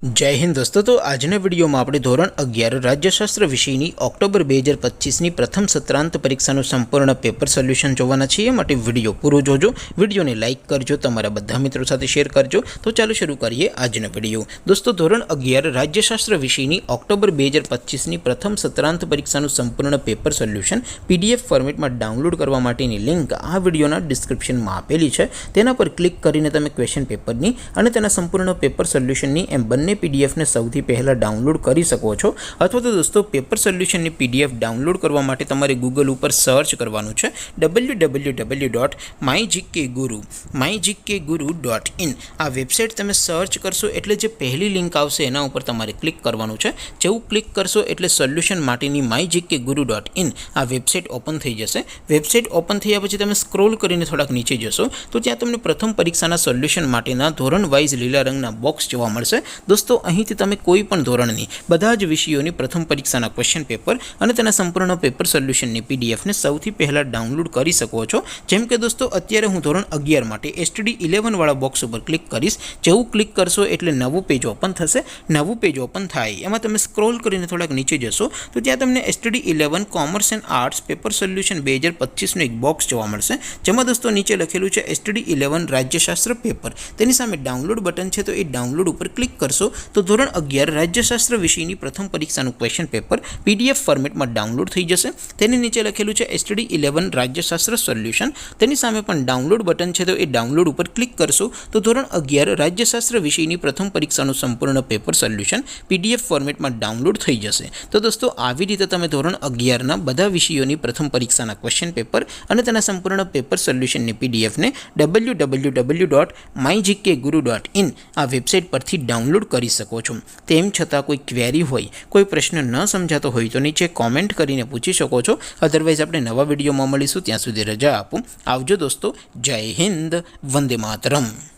जय हिंद दोस्तों। तो આજના વિડીયોમાં આપણે ધોરણ 11 રાજ્યશાસ્ત્ર વિષયની ઓક્ટોબર 2025ની પ્રથમ સત્રાંત પરીક્ષાનું સંપૂર્ણ પેપર સોલ્યુશન જોવાના છીએ। માટે વિડીયો પૂરો જોજો, વિડીયોને લાઇક કરજો, તમારા બધા મિત્રો સાથે શેર કરજો। તો ચાલો શરૂ કરીએ આજનો વિડીયો। દોસ્તો, ધોરણ 11 રાજ્યશાસ્ત્ર વિષયની ઓક્ટોબર 2025ની પ્રથમ સત્રાંત પરીક્ષાનું સંપૂર્ણ પેપર સોલ્યુશન PDF ફોર્મેટમાં ડાઉનલોડ કરવા માટેની લિંક આ વિડીયોના ડિસ્ક્રિપ્શનમાં આપેલી છે। તેના પર ક્લિક કરીને તમે ક્વેશ્ચન પેપરની અને તેના સંપૂર્ણ પેપર સોલ્યુશનની એમ બંને PDF ने સૌથી પહેલા ડાઉનલોડ કરી શકો છો। અથવા તો દોસ્તો, પેપર સોલ્યુશનની PDF ડાઉનલોડ કરવા માટે તમારે ગૂગલ ઉપર સર્ચ કરવાનું છે www.mygkguru.in। આ વેબસાઇટ તમે સર્ચ કરશો એટલે જે પહેલી લિંક આવશે એના ઉપર તમારે ક્લિક કરવાનું છે। જેવું ક્લિક કરશો એટલે સોલ્યુશન માટેની mygkguru.in આ વેબસાઇટ ઓપન થઈ જશે। વેબસાઇટ ઓપન થયા પછી તમે સ્ક્રોલ કરીને થોડાક નીચે જશો તો ત્યાં તમને પ્રથમ પરીક્ષાના સોલ્યુશન માટેના ધોરણ વાઇઝ લીલા રંગના બોક્સ જોવા મળશે। दोस्तों, અહીંથી તમે કોઈ પણ ધોરણની બધા જ વિષયોની પ્રથમ પરીક્ષાના ક્વેશ્ચન પેપર અને તેના સંપૂર્ણ પેપર સોલ્યુશનની PDF ને સૌથી પહેલા ડાઉનલોડ કરી શકો છો। જેમ કે દોસ્તો, અત્યારે હું ધોરણ 11 માટે STD11 વાળા બોક્સ ઉપર ક્લિક કરીશ। જેવું ક્લિક કરશો એટલે નવું પેજ ઓપન થશે। નવું પેજ ઓપન થાય એમાં તમે સ્ક્રોલ કરીને થોડાક નીચે જશો તો ત્યાં તમને STD11 commerce and arts paper solution 2025નું એક બોક્સ જોવા મળશે। જેમાં દોસ્તો નીચે લખેલું છે STD11 રાજ્યશાસ્ત્ર પેપર। તેની સામે ડાઉનલોડ બટન છે, તો એ ડાઉનલોડ ઉપર ક્લિક કરશો तो ધોરણ 11 રાજ્યશાસ્ત્ર વિષયની પ્રથમ પરીક્ષાનું ક્વેશ્ચન પેપર PDF ફોર્મેટમાં ડાઉનલોડ થઈ જશે। તેની નીચે લખેલું છે STD11 રાજ્યશાસ્ત્ર સોલ્યુશન। તેની સામે પણ ડાઉનલોડ બટન છે, તો એ ડાઉનલોડ ઉપર ક્લિક કરશો તો ધોરણ 11 રાજ્યશાસ્ત્ર વિષયની પ્રથમ પરીક્ષાનું સંપૂર્ણ પેપર સોલ્યુશન PDF ફોર્મેટમાં ડાઉનલોડ થઈ જશે। તો દોસ્તો, આવી રીતે તમે ધોરણ 11ના બધા વિષયોની પ્રથમ પરીક્ષાના ક્વેશ્ચન પેપર અને તેના સંપૂર્ણ પેપર સોલ્યુશનની PDF ને www.mygkguru.in આ વેબસાઇટ પરથી ડાઉનલોડ કરી શકો છો। તેમ છતાં કોઈ ક્વેરી હોય, કોઈ પ્રશ્ન ન સમજાતો હોય તો નીચે કોમેન્ટ કરીને પૂછી શકો છો। અધરવાઇઝ આપણે નવા વિડીયોમાં મળીશું, ત્યાં સુધી રજા આપો। આવજો દોસ્તો, જય હિન્દ, વંદે માતરમ।